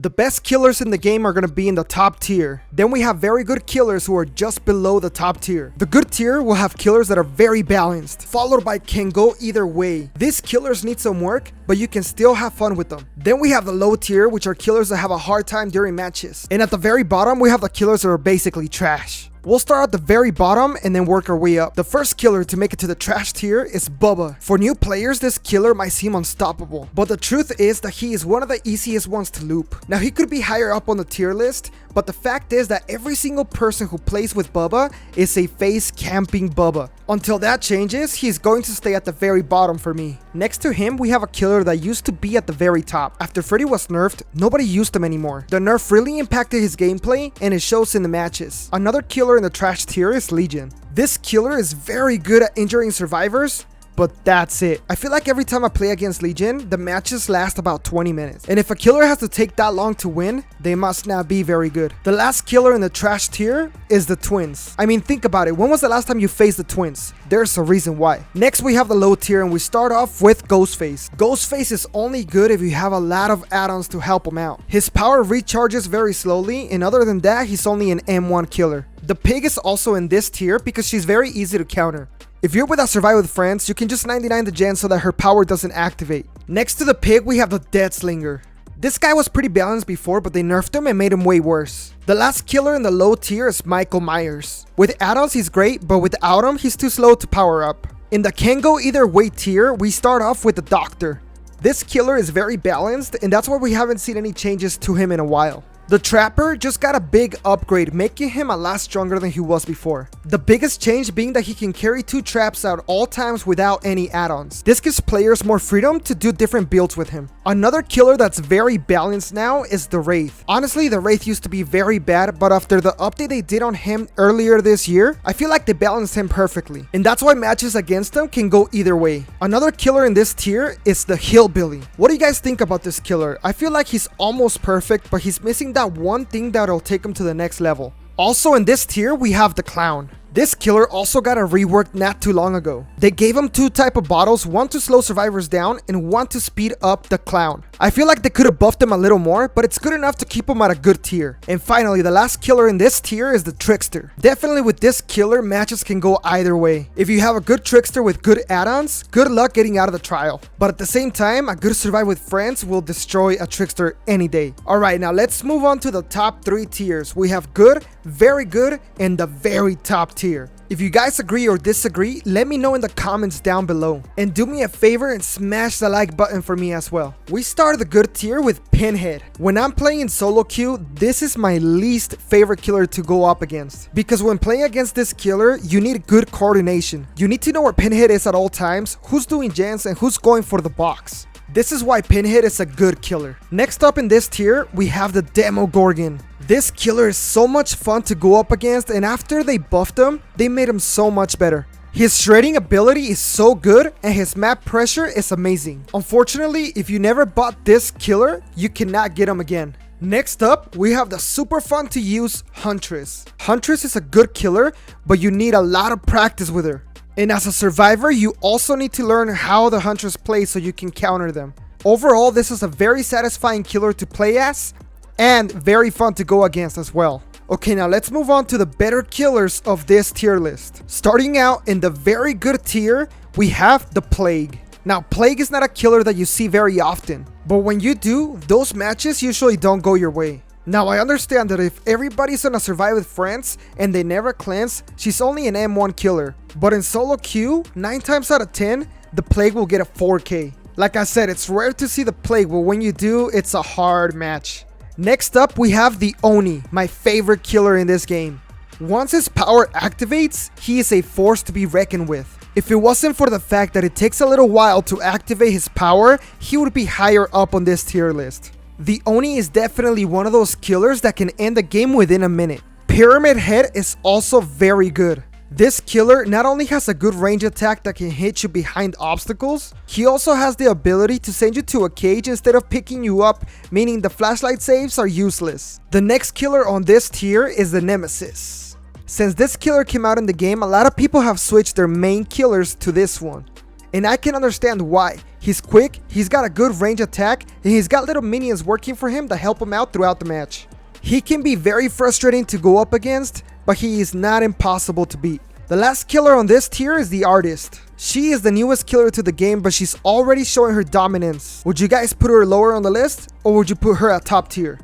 The best killers in the game are going to be in the top tier. Then we have very good killers who are just below the top tier. The good tier will have killers that are very balanced, followed by can go either way. These killers need some work, but you can still have fun with them. Then we have the low tier, which are killers that have a hard time during matches. And at the very bottom, we have the killers that are basically trash. We'll start at the very bottom and then work our way up. The first killer to make it to the trash tier is Bubba. For new players, this killer might seem unstoppable, but the truth is that he is one of the easiest ones to loop. Now, he could be higher up on the tier list, but the fact is that every single person who plays with Bubba is a face camping Bubba. Until that changes, he's going to stay at the very bottom for me. Next to him, we have a killer that used to be at the very top. After Freddy was nerfed, nobody used him anymore. The nerf really impacted his gameplay, and it shows in the matches. Another killer in the trash tier is Legion. This killer is very good at injuring survivors, but that's it. I feel like every time I play against Legion, the matches last about 20 minutes. And if a killer has to take that long to win, they must not be very good. The last killer in the trash tier is the twins. I mean, think about it. When was the last time you faced the twins? There's a reason why. Next, we have the low tier, and we start off with Ghostface. Ghostface is only good if you have a lot of add-ons to help him out. His power recharges very slowly, and other than that, he's only an M1 killer. The pig is also in this tier because she's very easy to counter. If you're with a Survive with Friends, you can just 99 the gen so that her power doesn't activate. Next to the pig, we have the dead Slinger. This guy was pretty balanced before, but they nerfed him and made him way worse. The last killer in the low tier is Michael Myers. With add-ons, he's great, but without him, he's too slow to power up. In the can go either way tier, we start off with the Doctor. This killer is very balanced, and that's why we haven't seen any changes to him in a while. The Trapper just got a big upgrade, making him a lot stronger than he was before. The biggest change being that he can carry 2 traps at all times without any add-ons. This gives players more freedom to do different builds with him. Another killer that's very balanced now is the Wraith. Honestly, the Wraith used to be very bad, but after the update they did on him earlier this year, I feel like they balanced him perfectly. And that's why matches against him can go either way. Another killer in this tier is the Hillbilly. What do you guys think about this killer? I feel like he's almost perfect, but he's missing that one thing that'll take him to the next level. Also in this tier, we have the Clown. This killer also got a rework not too long ago. They gave him 2 type of bottles, one to slow survivors down and one to speed up the Clown. I feel like they could have buffed him a little more, but it's good enough to keep him at a good tier. And finally, the last killer in this tier is the Trickster. Definitely with this killer, matches can go either way. If you have a good Trickster with good add-ons, good luck getting out of the trial. But at the same time, a good Survive with Friends will destroy a Trickster any day. Alright, now let's move on to the top 3 tiers. We have good, very good, and the very top tier. If you guys agree or disagree, let me know in the comments down below. And do me a favor and smash the like button for me as well. We start the good tier with Pinhead. When I'm playing in solo queue, this is my least favorite killer to go up against. Because when playing against this killer, you need good coordination. You need to know where Pinhead is at all times, who's doing gens, and who's going for the box. This is why Pinhead is a good killer. Next up in this tier, we have the Demogorgon. This killer is so much fun to go up against, and after they buffed him, they made him so much better. His shredding ability is so good, and his map pressure is amazing. Unfortunately, if you never bought this killer, you cannot get him again. Next up, we have the super fun to use Huntress. Huntress is a good killer, but you need a lot of practice with her. And as a survivor, you also need to learn how the Huntress plays so you can counter them. Overall, this is a very satisfying killer to play as, and very fun to go against as well. Okay, now let's move on to the better killers of this tier list. Starting out in the very good tier, we have the Plague. Now, Plague is not a killer that you see very often, but when you do, those matches usually don't go your way. Now, I understand that if everybody's on a Survive with Friends and they never cleanse, she's only an M1 killer. But in solo queue, 9 times out of 10, the Plague will get a 4K. Like I said, it's rare to see the Plague, but when you do, it's a hard match. Next up, we have the Oni, my favorite killer in this game. Once his power activates, he is a force to be reckoned with. If it wasn't for the fact that it takes a little while to activate his power, he would be higher up on this tier list. The Oni is definitely one of those killers that can end the game within a minute. Pyramid Head is also very good. This killer not only has a good range attack that can hit you behind obstacles, he also has the ability to send you to a cage instead of picking you up, meaning the flashlight saves are useless. The next killer on this tier is the Nemesis. Since this killer came out in the game, a lot of people have switched their main killers to this one. And I can understand why. He's quick, he's got a good range attack, and he's got little minions working for him to help him out throughout the match. He can be very frustrating to go up against, but he is not impossible to beat. The last killer on this tier is the Artist. She is the newest killer to the game, but she's already showing her dominance. Would you guys put her lower on the list, or would you put her at top tier?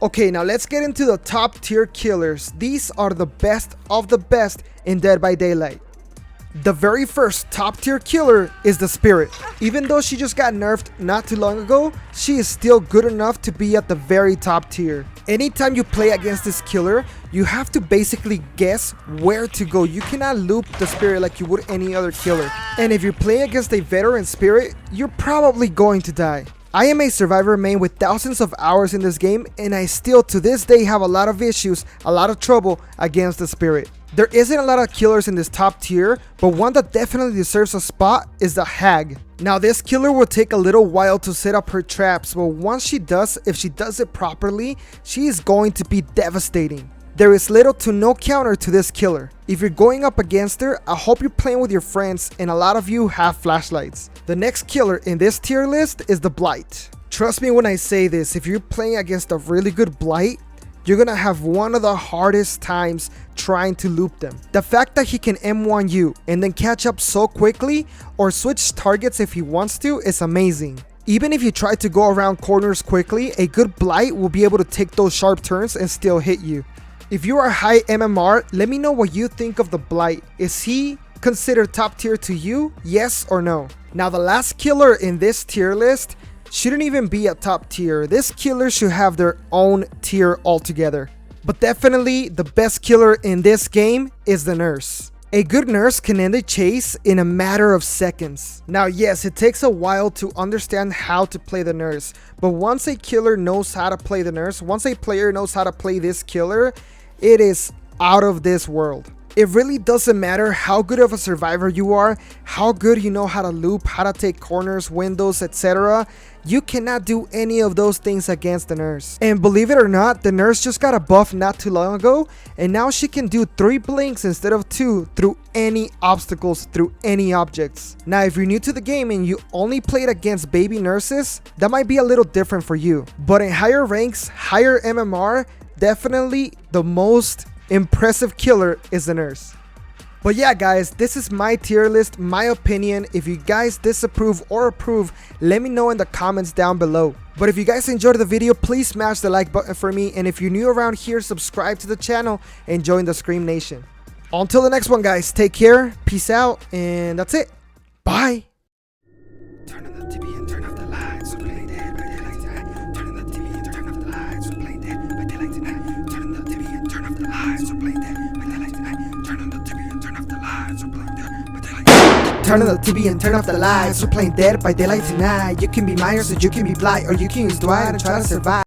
Okay, now let's get into the top tier killers. These are the best of the best in Dead by Daylight. The very first top tier killer is the Spirit. Even though she just got nerfed not too long ago, she is still good enough to be at the very top tier. Anytime you play against this killer, you have to basically guess where to go. You cannot loop the Spirit like you would any other killer. And if you're playing against a veteran Spirit, you're probably going to die. I am a survivor main with thousands of hours in this game, and I still to this day have a lot of issues, a lot of trouble against the Spirit. There isn't a lot of killers in this top tier, but one that definitely deserves a spot is the Hag. Now this killer will take a little while to set up her traps, but once she does, if she does it properly, she is going to be devastating. There is little to no counter to this killer. If you're going up against her, I hope you're playing with your friends and a lot of you have flashlights. The next killer in this tier list is the Blight. Trust me when I say this, if you're playing against a really good Blight, you're gonna have one of the hardest times trying to loop them. The fact that he can M1 you and then catch up so quickly or switch targets if he wants to is amazing. Even if you try to go around corners quickly, a good Blight will be able to take those sharp turns and still hit you. If you are high MMR, let me know what you think of the Blight. Is he considered top tier to you? Yes or no? Now the last killer in this tier list shouldn't even be a top tier. This killer should have their own tier altogether. But definitely the best killer in this game is the Nurse. A good nurse can end a chase in a matter of seconds. Now yes, it takes a while to understand how to play the Nurse, but once a killer knows how to play the Nurse, once a player knows how to play this killer, it is out of this world. It really doesn't matter how good of a survivor you are, how good you know how to loop, how to take corners, windows, etc. You cannot do any of those things against the Nurse. And believe it or not, the Nurse just got a buff not too long ago, and now she can do 3 blinks instead of 2 through any obstacles, through any objects. Now if you're new to the game and you only played against baby nurses, that might be a little different for you. But in higher ranks, higher MMR, definitely the most impressive killer is the Nurse. But yeah guys, this is my tier list, my opinion. If you guys disapprove or approve, let me know in the comments down below. But if you guys enjoyed the video, please smash the like button for me, and if you're new around here, subscribe to the channel and join the Scream Nation. Until the next one guys, take care, peace out, and that's it. Bye. Turn on the TV and turn off the lights. We're playing Dead by Daylight tonight. Turn on the TV and turn off the lights. We're playing Dead by Daylight tonight. Turn on the TV and turn off the lights. We're playing Dead by Daylight tonight. Turn on the TV and turn off the lights. We're playing Dead by Daylight. Turn on the TV and turn off the lights. We're playing Dead by Daylight tonight. You can be Myers or you can be Blight, or you can use Dwight and try to survive.